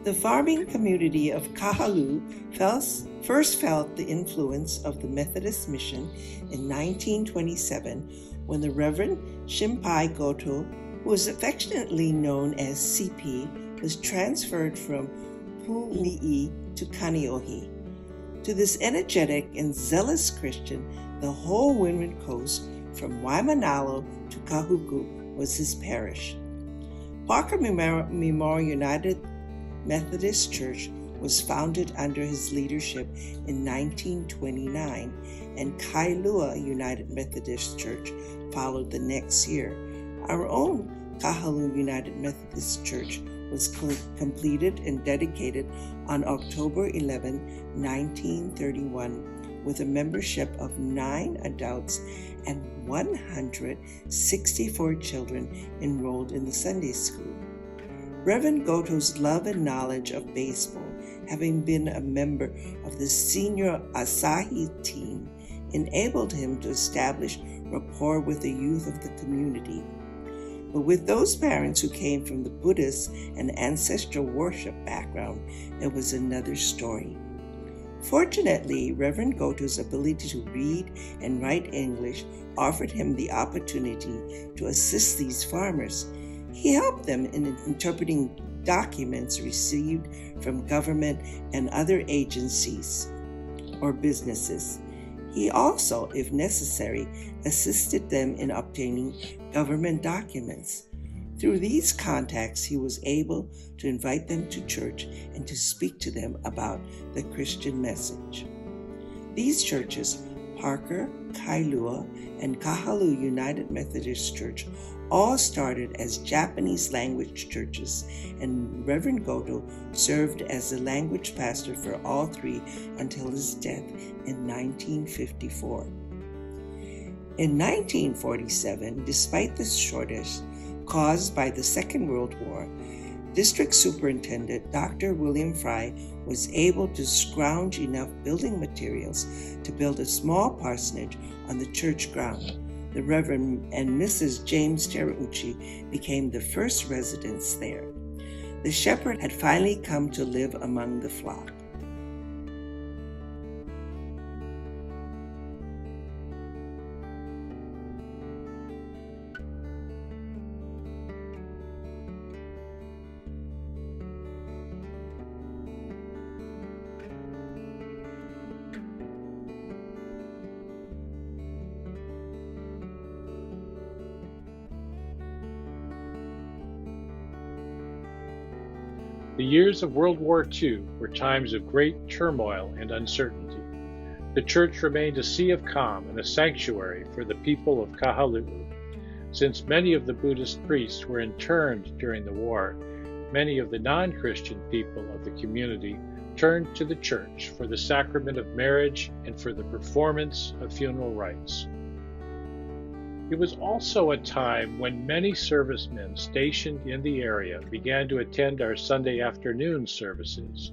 The farming community of Kahalu'u first felt the influence of the Methodist mission in 1927 when the Reverend Shimpai Goto, who was affectionately known as CP, was transferred from Puli'i to Kaneohe. To this energetic and zealous Christian, the whole Windward Coast, from Waimanalo to Kahalu'u, was his parish. Parker Memorial United Methodist Church was founded under his leadership in 1929, and Kailua United Methodist Church followed the next year. Our own Kahalu'u United Methodist Church was completed and dedicated on October 11, 1931, with a membership of 9 adults and 164 children enrolled in the Sunday school. Reverend Goto's love and knowledge of baseball, having been a member of the senior Asahi team, enabled him to establish rapport with the youth of the community. But with those parents who came from the Buddhist and ancestral worship background, there was another story. Fortunately, Reverend Goto's ability to read and write English offered him the opportunity to assist these farmers. He helped them in interpreting documents received from government and other agencies or businesses. He also, if necessary, assisted them in obtaining government documents. Through these contacts, he was able to invite them to church and to speak to them about the Christian message. These churches, Parker, Kailua, and Kahalu'u United Methodist Church, all started as Japanese language churches, and Reverend Goto served as the language pastor for all 3 until his death in 1954. In 1947, despite the shortage caused by the Second World War, District Superintendent Dr. William Fry was able to scrounge enough building materials to build a small parsonage on the church ground. The Reverend and Mrs. James Terauchi became the first residents there. The shepherd had finally come to live among the flock. The years of World War II were times of great turmoil and uncertainty. The church remained a sea of calm and a sanctuary for the people of Kahalu'u. Since many of the Buddhist priests were interned during the war, many of the non-Christian people of the community turned to the church for the sacrament of marriage and for the performance of funeral rites. It was also a time when many servicemen stationed in the area began to attend our Sunday afternoon services.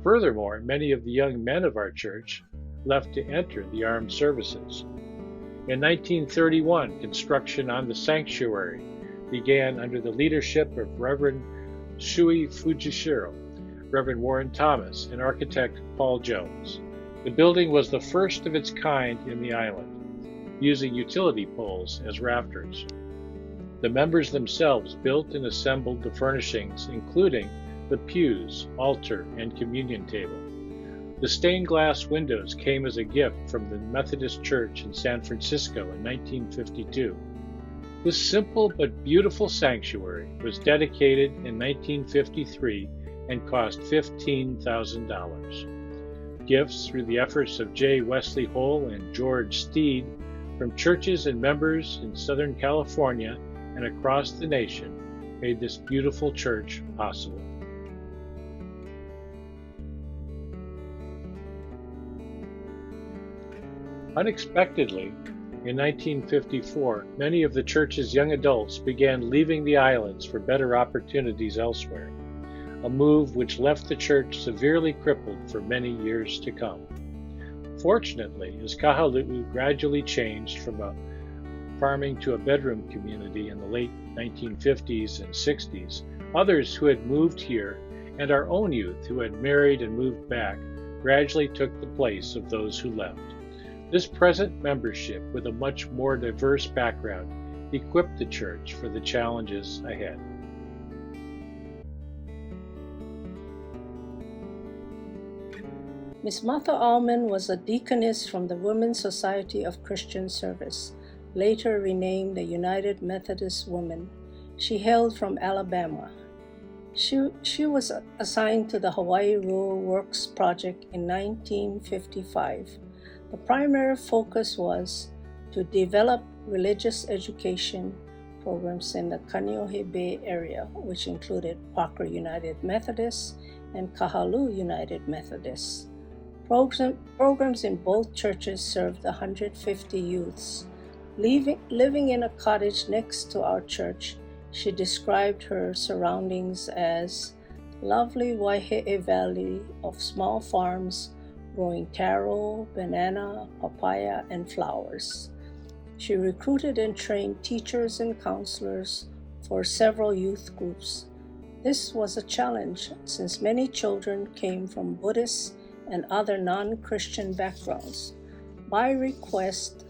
Furthermore, many of the young men of our church left to enter the armed services. In 1931, construction on the sanctuary began under the leadership of Reverend Shui Fujishiro, Reverend Warren Thomas, and architect Paul Jones. The building was the first of its kind in the island, using utility poles as rafters. The members themselves built and assembled the furnishings, including the pews, altar, and communion table. The stained glass windows came as a gift from the Methodist Church in San Francisco in 1952. This simple but beautiful sanctuary was dedicated in 1953 and cost $15,000. Gifts through the efforts of J. Wesley Hole and George Steed from churches and members in Southern California and across the nation made this beautiful church possible. Unexpectedly, in 1954, many of the church's young adults began leaving the islands for better opportunities elsewhere, a move which left the church severely crippled for many years to come. Fortunately, as Kahalu'u gradually changed from a farming to a bedroom community in the late 1950s and 60s, others who had moved here and our own youth who had married and moved back gradually took the place of those who left. This present membership, with a much more diverse background, equipped the church for the challenges ahead. Miss Martha Allman was a deaconess from the Women's Society of Christian Service, later renamed the United Methodist Women. She hailed from Alabama. She was assigned to the Hawaii Rural Works Project in 1955. The primary focus was to develop religious education programs in the Kaneohe Bay area, which included Parker United Methodist and Kahalu'u United Methodist. Programs in both churches served 150 youths. Living in a cottage next to our church, she described her surroundings as lovely Waihe'e Valley of small farms growing taro, banana, papaya, and flowers. She recruited and trained teachers and counselors for several youth groups. This was a challenge since many children came from Buddhist and other non-Christian backgrounds. By request,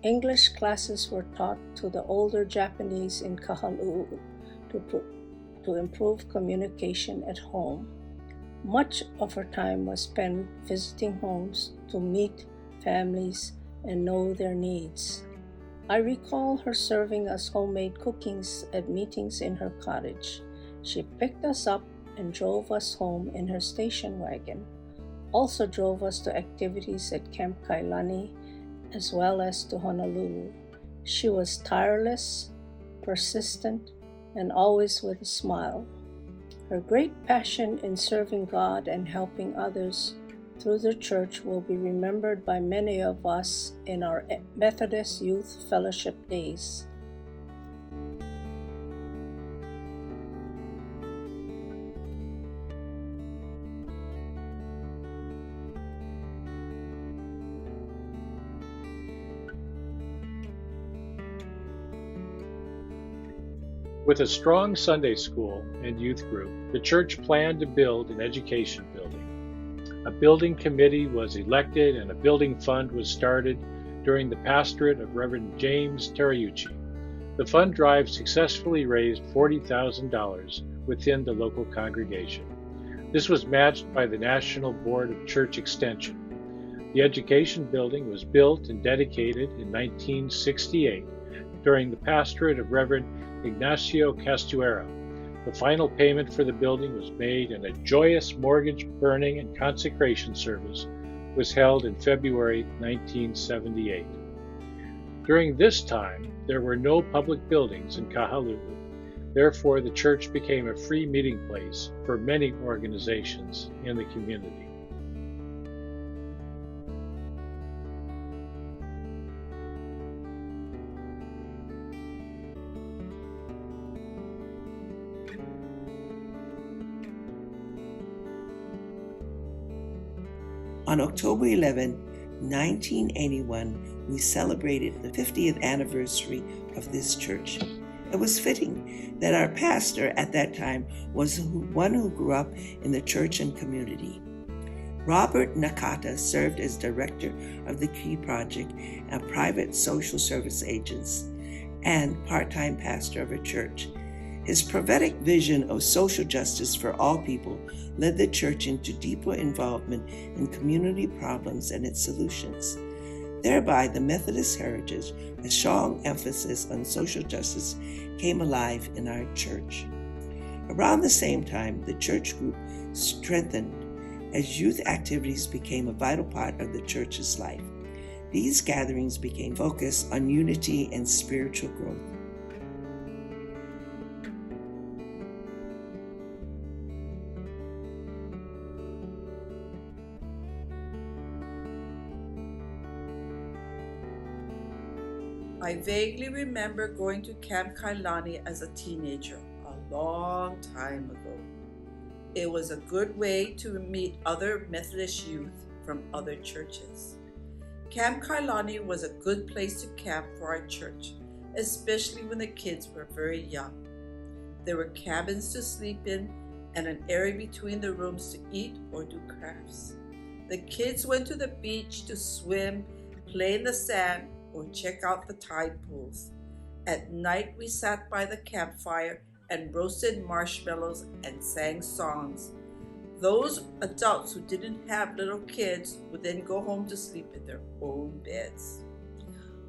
English classes were taught to the older Japanese in Kahalu'u to improve communication at home. Much of her time was spent visiting homes to meet families and know their needs. I recall her serving us homemade cookings at meetings in her cottage. She picked us up and drove us home in her station wagon. Also drove us to activities at Camp Kailani as well as to Honolulu. She was tireless, persistent, and always with a smile. Her great passion in serving God and helping others through the church will be remembered by many of us in our Methodist Youth Fellowship days. With a strong Sunday school and youth group, the church planned to build an education building. A building committee was elected and a building fund was started during the pastorate of Reverend James Terayuchi. The fund drive successfully raised $40,000 within the local congregation. This was matched by the National Board of Church Extension. The education building was built and dedicated in 1968 during the pastorate of Reverend Ignacio Castuera. The final payment for the building was made and a joyous mortgage burning and consecration service was held in February 1978. During this time, there were no public buildings in Kahalu'u. Therefore, the church became a free meeting place for many organizations in the community. On October 11, 1981, we celebrated the 50th anniversary of this church. It was fitting that our pastor at that time was one who grew up in the church and community. Robert Nakata served as director of the Key Project, a private social service agency, and part-time pastor of a church. His prophetic vision of social justice for all people led the church into deeper involvement in community problems and its solutions. Thereby, the Methodist heritage, a strong emphasis on social justice, came alive in our church. Around the same time, the church group strengthened as youth activities became a vital part of the church's life. These gatherings became focused on unity and spiritual growth. I vaguely remember going to Camp Kailani as a teenager, a long time ago. It was a good way to meet other Methodist youth from other churches. Camp Kailani was a good place to camp for our church, especially when the kids were very young. There were cabins to sleep in, and an area between the rooms to eat or do crafts. The kids went to the beach to swim, play in the sand, or check out the tide pools. At night, we sat by the campfire and roasted marshmallows and sang songs. Those adults who didn't have little kids would then go home to sleep in their own beds.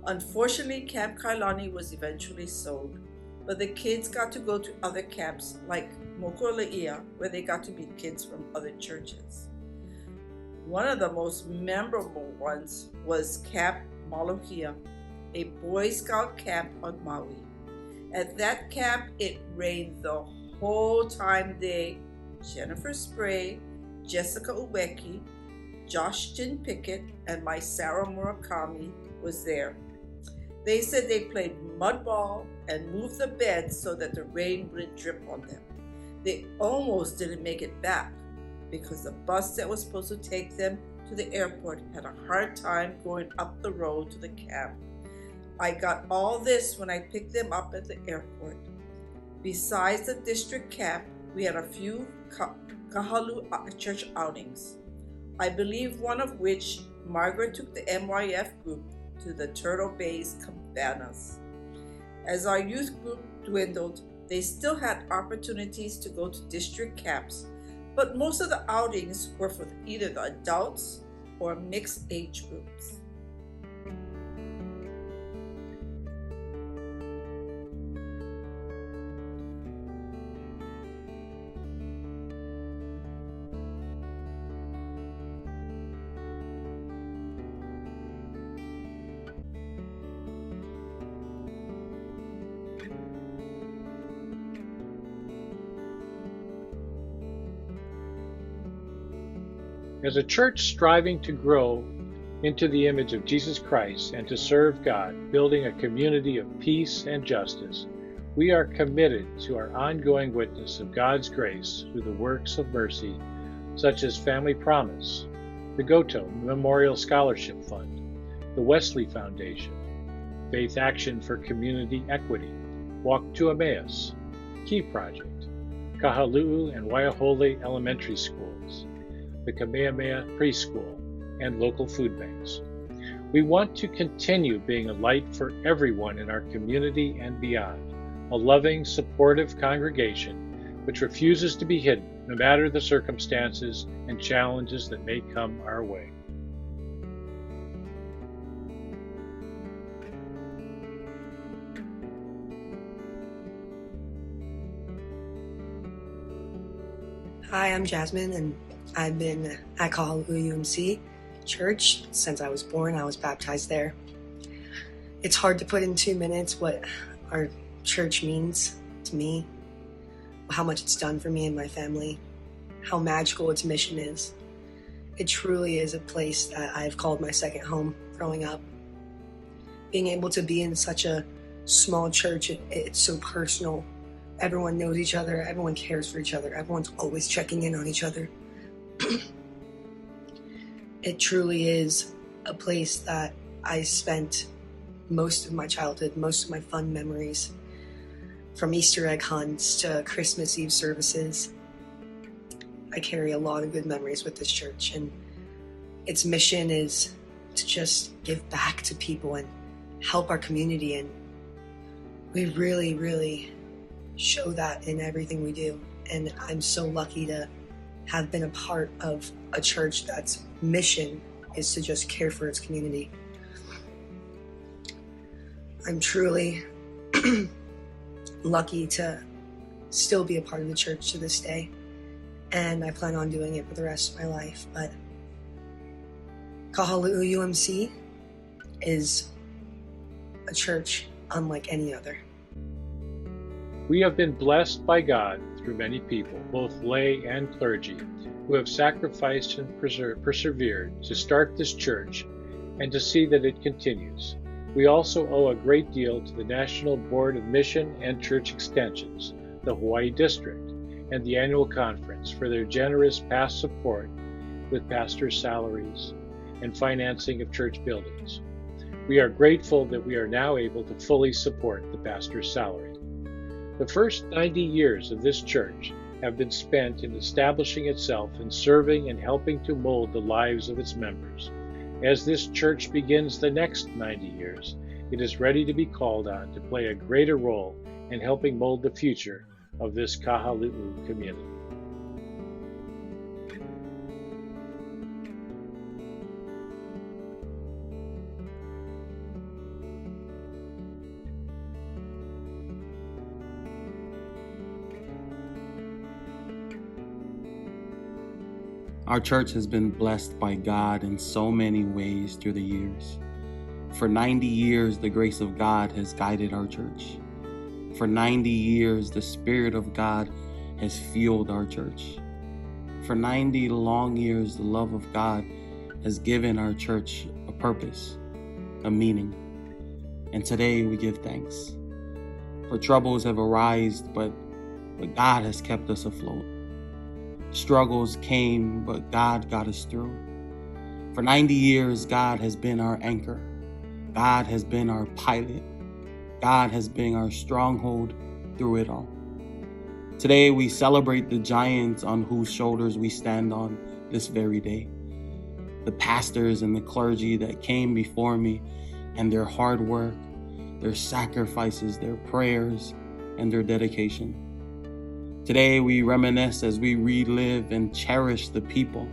Unfortunately, Camp Kailani was eventually sold, but the kids got to go to other camps like Mokuleia, where they got to meet kids from other churches. One of the most memorable ones was Camp Malohia, a Boy Scout camp on Maui. At that camp, it rained the whole time day. Jennifer Spray, Jessica Uweki, Josh Jin Pickett, and my Sarah Murakami was there. They said they played mud ball and moved the beds so that the rain wouldn't drip on them. They almost didn't make it back because the bus that was supposed to take them to the airport had a hard time going up the road to the camp. I got all this when I picked them up at the airport. Besides the district camp, we had a few Kahalu'u church outings. I believe one of which Margaret took the MYF group to the Turtle Bay's cabanas. As our youth group dwindled, they still had opportunities to go to district camps, but most of the outings were for either the adults or mixed age groups. As a church striving to grow into the image of Jesus Christ and to serve God, building a community of peace and justice, we are committed to our ongoing witness of God's grace through the works of mercy, such as Family Promise, the Goto Memorial Scholarship Fund, the Wesley Foundation, Faith Action for Community Equity, Walk to Emmaus, Key Project, Kahalu'u and Waiahole Elementary Schools, the Kamehameha Preschool, and local food banks. We want to continue being a light for everyone in our community and beyond, a loving, supportive congregation which refuses to be hidden no matter the circumstances and challenges that may come our way. Hi, I'm Jasmine, and I've been at Kahalu'u UMC Church since I was born. I was baptized there. It's hard to put in 2 minutes what our church means to me, how much it's done for me and my family, how magical its mission is. It truly is a place that I've called my second home growing up. Being able to be in such a small church, it's so personal. Everyone knows each other, everyone cares for each other, everyone's always checking in on each other. It truly is a place that I spent most of my childhood, most of my fun memories, from Easter egg hunts to Christmas Eve services. I carry a lot of good memories with this church, and its mission is to just give back to people and help our community, and we really, really show that in everything we do. And I'm so lucky to have been a part of a church that's mission is to just care for its community. I'm truly lucky to still be a part of the church to this day, and I plan on doing it for the rest of my life. But Kahalu'u UMC is a church unlike any other. We have been blessed by God through many people, both lay and clergy, who have sacrificed and persevered to start this church and to see that it continues. We also owe a great deal to the National Board of Mission and Church Extensions, the Hawaii District, and the annual conference for their generous past support with pastors' salaries and financing of church buildings. We are grateful that we are now able to fully support the pastor's salary. The first 90 years of this church have been spent in establishing itself and serving and helping to mold the lives of its members. As this church begins the next 90 years, it is ready to be called on to play a greater role in helping mold the future of this Kahalu'u community. Our church has been blessed by God in so many ways through the years. For 90 years, the grace of God has guided our church. For 90 years, the Spirit of God has fueled our church. For 90 long years, the love of God has given our church a purpose, a meaning. And today we give thanks. For troubles have arisen, but God has kept us afloat. Struggles came, but God got us through. For 90 years, God has been our anchor. God has been our pilot. God has been our stronghold through it all. Today, we celebrate the giants on whose shoulders we stand on this very day. The pastors and the clergy that came before me, and their hard work, their sacrifices, their prayers, and their dedication. Today, we reminisce as we relive and cherish the people,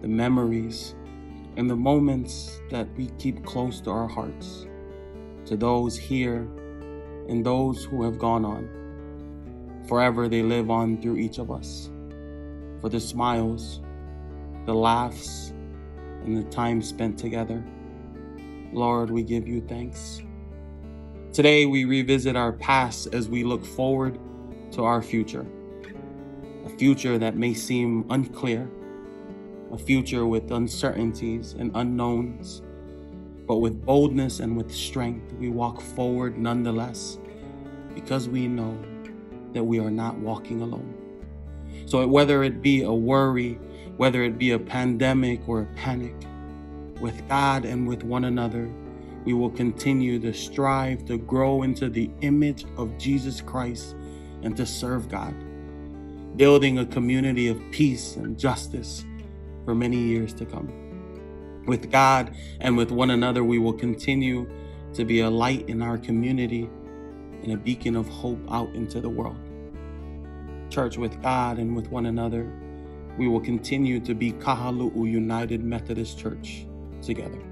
the memories, and the moments that we keep close to our hearts. To those here and those who have gone on, forever they live on through each of us. For the smiles, the laughs, and the time spent together, Lord, we give you thanks. Today, we revisit our past as we look forward to our future, a future that may seem unclear, a future with uncertainties and unknowns, but with boldness and with strength, we walk forward nonetheless, because we know that we are not walking alone. So whether it be a worry, whether it be a pandemic or a panic, with God and with one another, we will continue to strive to grow into the image of Jesus Christ and to serve God, building a community of peace and justice for many years to come. With God and with one another, we will continue to be a light in our community and a beacon of hope out into the world. Church, with God and with one another, we will continue to be Kahalu'u United Methodist Church together.